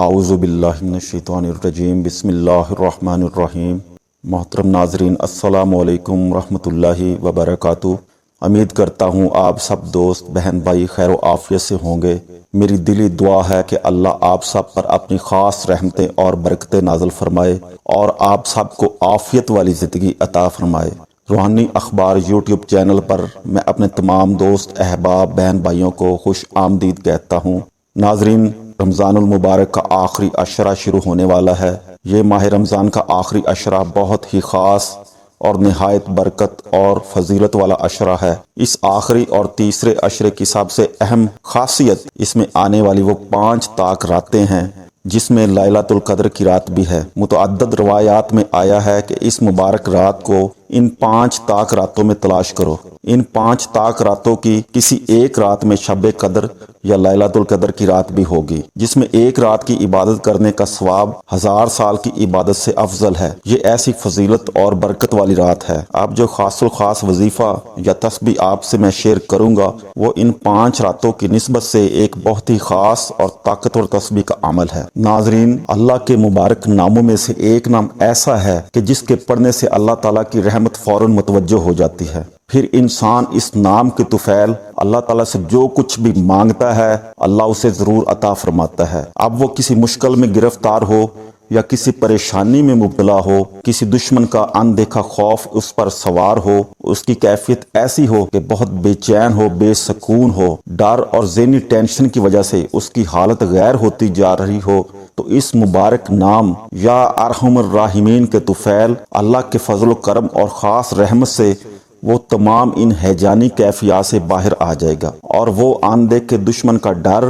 اعوذ باللہ من الشیطان الرجیم بسم اللہ الرحمن الرحیم۔ محترم ناظرین، السلام علیکم ورحمۃ اللہ وبرکاتہ۔ امید کرتا ہوں آپ سب دوست بہن بھائی خیر و عافیت سے ہوں گے۔ میری دلی دعا ہے کہ اللہ آپ سب پر اپنی خاص رحمتیں اور برکتیں نازل فرمائے اور آپ سب کو عافیت والی زندگی عطا فرمائے۔ روحانی اخبار یوٹیوب چینل پر میں اپنے تمام دوست احباب بہن بھائیوں کو خوش آمدید کہتا ہوں۔ ناظرین، رمضان المبارک کا آخری عشرہ شروع ہونے والا ہے۔ یہ ماہ رمضان کا آخری عشرہ بہت ہی خاص اور نہایت برکت اور فضیلت والا عشرہ ہے۔ اس آخری اور تیسرے عشرے کی سب سے اہم خاصیت اس میں آنے والی وہ 5 طاق راتیں ہیں جس میں لیلۃ القدر کی رات بھی ہے۔ متعدد روایات میں آیا ہے کہ اس مبارک رات کو ان 5 طاق راتوں میں تلاش کرو۔ ان 5 طاق راتوں کی کسی ایک رات میں شب قدر یا لیلۃ القدر کی رات بھی ہوگی، جس میں ایک رات کی عبادت کرنے کا ثواب 1000 سال کی عبادت سے افضل ہے۔ یہ ایسی فضیلت اور برکت والی رات ہے۔ اب جو خاص الخاص وظیفہ یا تسبیح آپ سے میں شیئر کروں گا وہ ان 5 راتوں کی نسبت سے ایک بہت ہی خاص اور طاقتور تسبیح کا عمل ہے۔ ناظرین، اللہ کے مبارک ناموں میں سے ایک نام ایسا ہے کہ جس کے پڑھنے سے اللہ تعالیٰ کی رحمت فوراً متوجہ ہو جاتی ہے۔ پھر انسان اس نام کے طفیل اللہ تعالیٰ سے جو کچھ بھی مانگتا ہے اللہ اسے ضرور عطا فرماتا ہے۔ اب وہ کسی مشکل میں گرفتار ہو یا کسی پریشانی میں مبتلا ہو، کسی دشمن کا اندیکھا خوف اس پر سوار ہو، اس کی کیفیت ایسی ہو کہ بہت بے چین ہو، بے سکون ہو، ڈر اور ذہنی ٹینشن کی وجہ سے اس کی حالت غیر ہوتی جا رہی ہو، تو اس مبارک نام یا ارحم الراحمین کے طفیل اللہ کے فضل و کرم اور خاص رحمت سے وہ تمام ان ہیجانی کیفیات سے باہر آ جائے گا اور وہ اندیکھ کے دشمن کا ڈر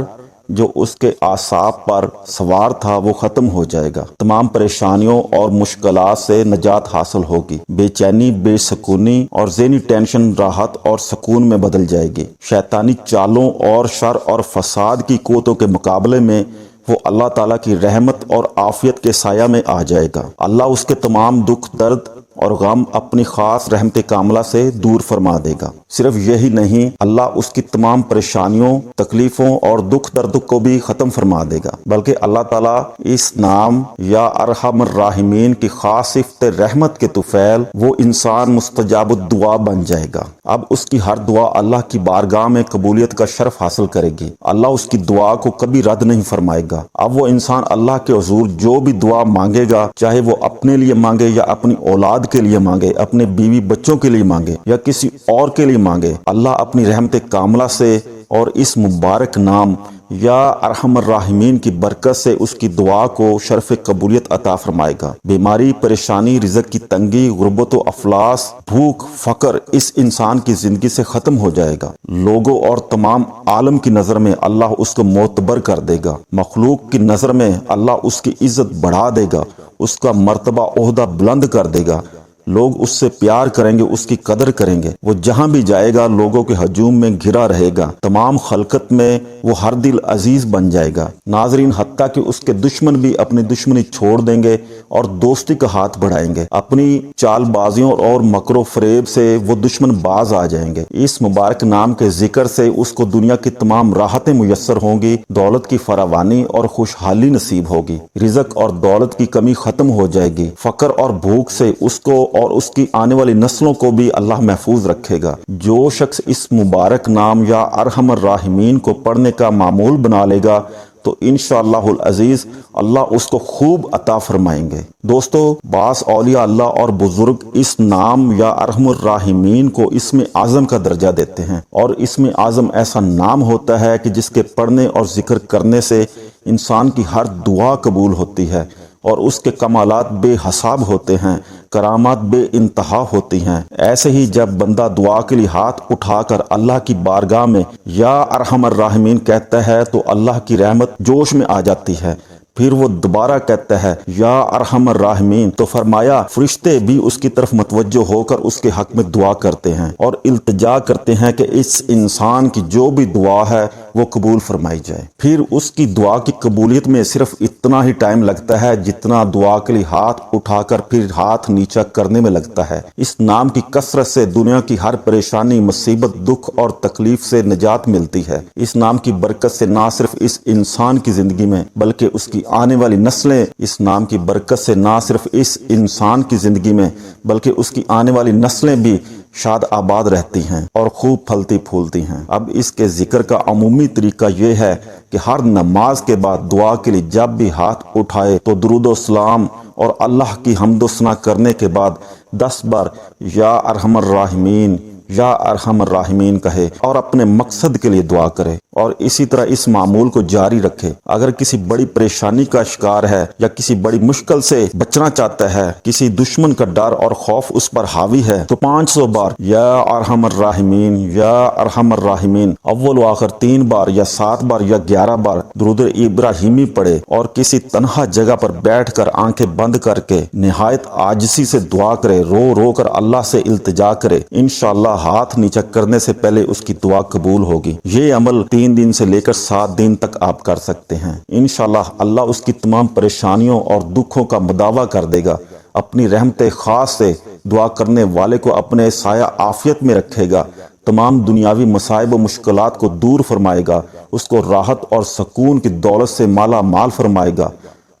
جو اس کے اعصاب پر سوار تھا وہ ختم ہو جائے گا۔ تمام پریشانیوں اور مشکلات سے نجات حاصل ہوگی۔ بے چینی، بے سکونی اور ذہنی ٹینشن راحت اور سکون میں بدل جائے گی۔ شیطانی چالوں اور شر اور فساد کی قوتوں کے مقابلے میں وہ اللہ تعالیٰ کی رحمت اور عافیت کے سایہ میں آ جائے گا۔ اللہ اس کے تمام دکھ درد اور غم اپنی خاص رحمت کاملہ سے دور فرما دے گا۔ صرف یہی نہیں، اللہ اس کی تمام پریشانیوں، تکلیفوں اور دکھ درد کو بھی ختم فرما دے گا، بلکہ اللہ تعالیٰ اس نام یا ارحم الراحمین کی خاص صفت رحمت کے طفیل وہ انسان مستجاب الدعا بن جائے گا۔ اب اس کی ہر دعا اللہ کی بارگاہ میں قبولیت کا شرف حاصل کرے گی۔ اللہ اس کی دعا کو کبھی رد نہیں فرمائے گا۔ اب وہ انسان اللہ کے حضور جو بھی دعا مانگے گا، چاہے وہ اپنے لیے مانگے یا اپنی اولاد کے لیے مانگے، اپنے بیوی بچوں کے لیے مانگے یا کسی اور کے لیے مانگے، اللہ اپنی رحمت کاملہ سے اور اس مبارک نام یا ارحم الراحمین کی برکت سے اس کی دعا کو شرف قبولیت عطا فرمائے گا۔ بیماری، پریشانی، رزق کی تنگی، غربت و افلاس، بھوک، فقر اس انسان کی زندگی سے ختم ہو جائے گا۔ لوگوں اور تمام عالم کی نظر میں اللہ اس کو معتبر کر دے گا۔ مخلوق کی نظر میں اللہ اس کی عزت بڑھا دے گا، اس کا مرتبہ عہدہ بلند کر دے گا۔ لوگ اس سے پیار کریں گے، اس کی قدر کریں گے۔ وہ جہاں بھی جائے گا لوگوں کے ہجوم میں گھرا رہے گا۔ تمام خلقت میں وہ ہر دل عزیز بن جائے گا۔ ناظرین، حتیٰ کہ اس کے دشمن بھی اپنی دشمنی چھوڑ دیں گے اور دوستی کا ہاتھ بڑھائیں گے۔ اپنی چال بازیوں اور مکر و فریب سے وہ دشمن باز آ جائیں گے۔ اس مبارک نام کے ذکر سے اس کو دنیا کی تمام راحتیں میسر ہوں گی، دولت کی فراوانی اور خوشحالی نصیب ہوگی، رزق اور دولت کی کمی ختم ہو جائے گی۔ فقر اور بھوک سے اس کو اور اس کی آنے والی نسلوں کو بھی اللہ محفوظ رکھے گا۔ جو شخص اس مبارک نام یا ارحم الراحمین کو پڑھنے کا معمول بنا لے گا تو انشاءاللہ العزیز اللہ اس کو خوب عطا فرمائیں گے۔ دوستو، بعض اولیاء اللہ اور بزرگ اس نام یا ارحم الراحمین کو اسم اعظم کا درجہ دیتے ہیں، اور اسم اعظم ایسا نام ہوتا ہے کہ جس کے پڑھنے اور ذکر کرنے سے انسان کی ہر دعا قبول ہوتی ہے اور اس کے کمالات بے حساب ہوتے ہیں، کرامات بے انتہا ہوتی ہیں۔ ایسے ہی جب بندہ دعا کے لیے ہاتھ اٹھا کر اللہ کی بارگاہ میں یا ارحم الراحمین کہتا ہے تو اللہ کی رحمت جوش میں آ جاتی ہے۔ پھر وہ دوبارہ کہتا ہے یا ارحم الراحمین تو فرمایا فرشتے بھی اس کی طرف متوجہ ہو کر اس کے حق میں دعا کرتے ہیں اور التجا کرتے ہیں کہ اس انسان کی جو بھی دعا ہے وہ قبول فرمائی جائے۔ پھر اس کی دعا کی قبولیت میں صرف اتنا ہی ٹائم لگتا ہے جتنا دعا کے لیے ہاتھ اٹھا کر پھر ہاتھ نیچا کرنے میں لگتا ہے۔ اس نام کی کثرت سے دنیا کی ہر پریشانی، مصیبت، دکھ اور تکلیف سے نجات ملتی ہے۔ اس نام کی برکت سے نہ صرف اس انسان کی زندگی میں بلکہ اس کی آنے والی نسلیں، اس نام کی برکت سے نہ صرف اس انسان کی زندگی میں بلکہ اس کی آنے والی نسلیں بھی شاد آباد رہتی ہیں اور خوب پھلتی پھولتی ہیں۔ اب اس کے ذکر کا عمومی طریقہ یہ ہے کہ ہر نماز کے بعد دعا کے لیے جب بھی ہاتھ اٹھائے تو درود و سلام اور اللہ کی حمد و ثنا کرنے کے بعد 10 بار یا ارحم الراحمین یا ارحم الراحمین کہے اور اپنے مقصد کے لیے دعا کرے، اور اسی طرح اس معمول کو جاری رکھے۔ اگر کسی بڑی پریشانی کا شکار ہے یا کسی بڑی مشکل سے بچنا چاہتا ہے، کسی دشمن کا ڈر اور خوف اس پر حاوی ہے، تو 500 بار یا ارحم الراحمین یا ارحم الراحمین اول و آخر 3 بار یا 7 بار یا 11 بار درود ابراہیمی پڑھے، اور کسی تنہا جگہ پر بیٹھ کر آنکھیں بند کر کے نہایت عاجزی سے دعا کرے، رو رو کر اللہ سے التجا کرے۔ انشاءاللہ ہاتھ نیچا کرنے سے پہلے اس کی دعا قبول ہوگی۔ یہ عمل 3 دن سے لے کر 7 دن تک آپ کر سکتے ہیں۔ انشاءاللہ اللہ اس کی تمام پریشانیوں اور دکھوں کا مداوع کر دے گا۔ اپنی رحمت خاص سے دعا کرنے والے کو اپنے سایہ عافیت میں رکھے گا، تمام دنیاوی مصائب و مشکلات کو دور فرمائے گا، اس کو راحت اور سکون کی دولت سے مالا مال فرمائے گا۔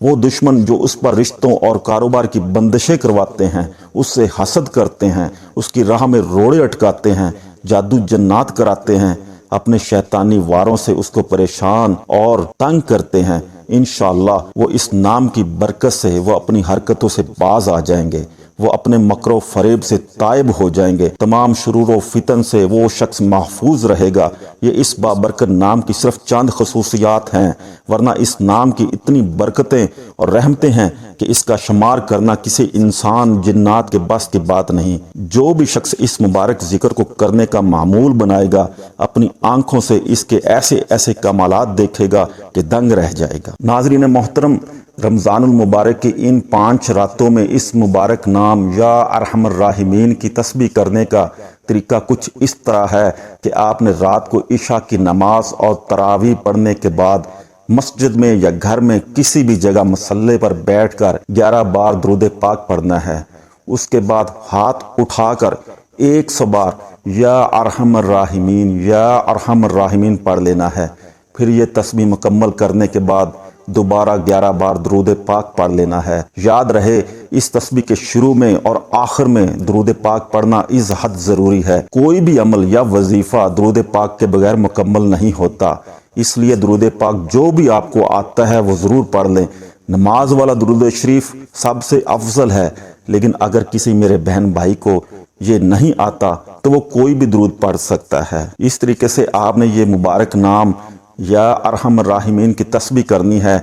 وہ دشمن جو اس پر رشتوں اور کاروبار کی بندشیں کرواتے ہیں، اس سے حسد کرتے ہیں، اس کی راہ میں روڑے اٹکاتے ہیں، جادو جنات کراتے ہیں، اپنے شیطانی واروں سے اس کو پریشان اور تنگ کرتے ہیں، انشاءاللہ وہ اس نام کی برکت سے وہ اپنی حرکتوں سے باز آ جائیں گے، وہ اپنے مکر و فریب سے تائب ہو جائیں گے، تمام شرور و فتن سے وہ شخص محفوظ رہے گا۔ یہ اس بابرکت نام کی صرف چند خصوصیات ہیں، ورنہ اس نام کی اتنی برکتیں اور رحمتیں ہیں کہ اس کا شمار کرنا کسی انسان جنات کے بس کی بات نہیں۔ جو بھی شخص اس مبارک ذکر کو کرنے کا معمول بنائے گا، اپنی آنکھوں سے اس کے ایسے ایسے کمالات دیکھے گا کہ دنگ رہ جائے گا۔ ناظرین محترم، رمضان المبارک کی ان 5 راتوں میں اس مبارک نام یا ارحم الراحمین کی تسبیح کرنے کا طریقہ کچھ اس طرح ہے کہ آپ نے رات کو عشاء کی نماز اور تراویح پڑھنے کے بعد مسجد میں یا گھر میں کسی بھی جگہ مصلی پر بیٹھ کر 11 بار درود پاک پڑھنا ہے۔ اس کے بعد ہاتھ اٹھا کر 100 بار یا ارحم الراحمین یا ارحم الراحمین پڑھ لینا ہے۔ پھر یہ تسبیح مکمل کرنے کے بعد دوبارہ 11 بار درود پاک پڑھ لینا ہے۔ یاد رہے اس تسبیح کے شروع میں اور آخر میں درود پاک پڑھنا از حد ضروری ہے۔ کوئی بھی عمل یا وظیفہ درود پاک کے بغیر مکمل نہیں ہوتا، اس لیے درود پاک جو بھی آپ کو آتا ہے وہ ضرور پڑھ لیں۔ نماز والا درود شریف سب سے افضل ہے، لیکن اگر کسی میرے بہن بھائی کو یہ نہیں آتا تو وہ کوئی بھی درود پڑھ سکتا ہے۔ اس طریقے سے آپ نے یہ مبارک نام یا ارحم الراحمین کی تسبیح کرنی ہے،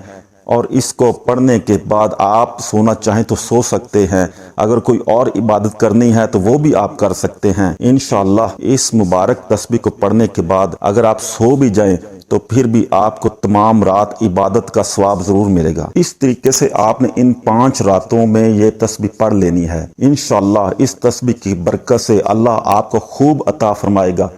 اور اس کو پڑھنے کے بعد آپ سونا چاہیں تو سو سکتے ہیں۔ اگر کوئی اور عبادت کرنی ہے تو وہ بھی آپ کر سکتے ہیں۔ انشاءاللہ اس مبارک تسبیح کو پڑھنے کے بعد اگر آپ سو بھی جائیں تو پھر بھی آپ کو تمام رات عبادت کا ثواب ضرور ملے گا۔ اس طریقے سے آپ نے ان 5 راتوں میں یہ تسبیح پڑھ لینی ہے۔ انشاءاللہ اس تسبیح کی برکت سے اللہ آپ کو خوب عطا فرمائے گا،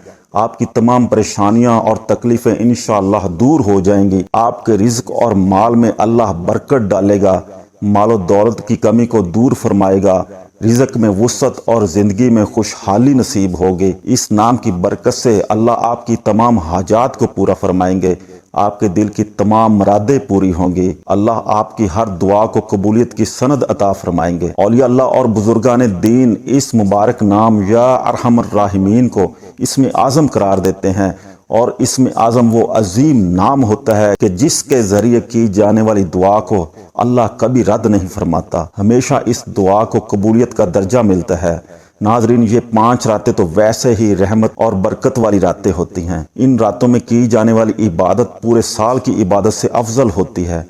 آپ کی تمام پریشانیاں اور تکلیفیں انشاءاللہ دور ہو جائیں گی۔ آپ کے رزق اور مال میں اللہ برکت ڈالے گا، مال و دولت کی کمی کو دور فرمائے گا، رزق میں وسعت اور زندگی میں خوشحالی نصیب ہوگی۔ اس نام کی برکت سے اللہ آپ کی تمام حاجات کو پورا فرمائیں گے، آپ کے دل کی تمام مرادیں پوری ہوں گی۔ اللہ آپ کی ہر دعا کو قبولیت کی سند عطا فرمائیں گے۔ اولیاء اللہ اور بزرگان دین اس مبارک نام یا ارحم الراحمین کو اسم اعظم قرار دیتے ہیں، اور اسم اعظم وہ عظیم نام ہوتا ہے کہ جس کے ذریعے کی جانے والی دعا کو اللہ کبھی رد نہیں فرماتا، ہمیشہ اس دعا کو قبولیت کا درجہ ملتا ہے۔ ناظرین، یہ 5 راتیں تو ویسے ہی رحمت اور برکت والی راتیں ہوتی ہیں۔ ان راتوں میں کی جانے والی عبادت پورے سال کی عبادت سے افضل ہوتی ہے،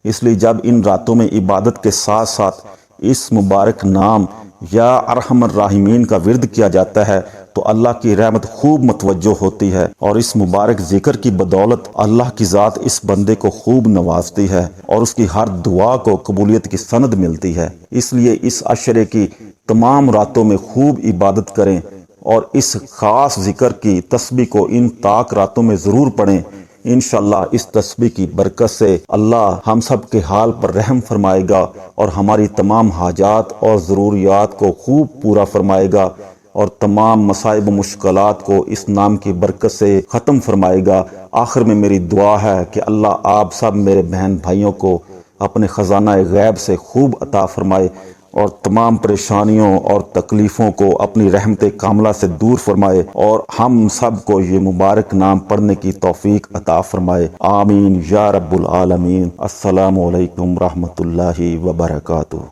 اس لیے جب ان راتوں میں عبادت کے ساتھ ساتھ اس مبارک نام یا ارحم الراحمین کا ورد کیا جاتا ہے تو اللہ کی رحمت خوب متوجہ ہوتی ہے، اور اس مبارک ذکر کی بدولت اللہ کی ذات اس بندے کو خوب نوازتی ہے اور اس کی ہر دعا کو قبولیت کی سند ملتی ہے۔ اس لیے اس عشرے کی تمام راتوں میں خوب عبادت کریں، اور اس خاص ذکر کی تسبیح کو ان طاق راتوں میں ضرور پڑھیں۔ انشاءاللہ اس تسبیح کی برکت سے اللہ ہم سب کے حال پر رحم فرمائے گا اور ہماری تمام حاجات اور ضروریات کو خوب پورا فرمائے گا اور تمام مصائب و مشکلات کو اس نام کی برکت سے ختم فرمائے گا۔ آخر میں میری دعا ہے کہ اللہ آپ سب میرے بہن بھائیوں کو اپنے خزانہ غیب سے خوب عطا فرمائے اور تمام پریشانیوں اور تکلیفوں کو اپنی رحمت کاملہ سے دور فرمائے اور ہم سب کو یہ مبارک نام پڑھنے کی توفیق عطا فرمائے، آمین یا رب العالمین۔ السلام علیکم ورحمۃ اللہ وبرکاتہ۔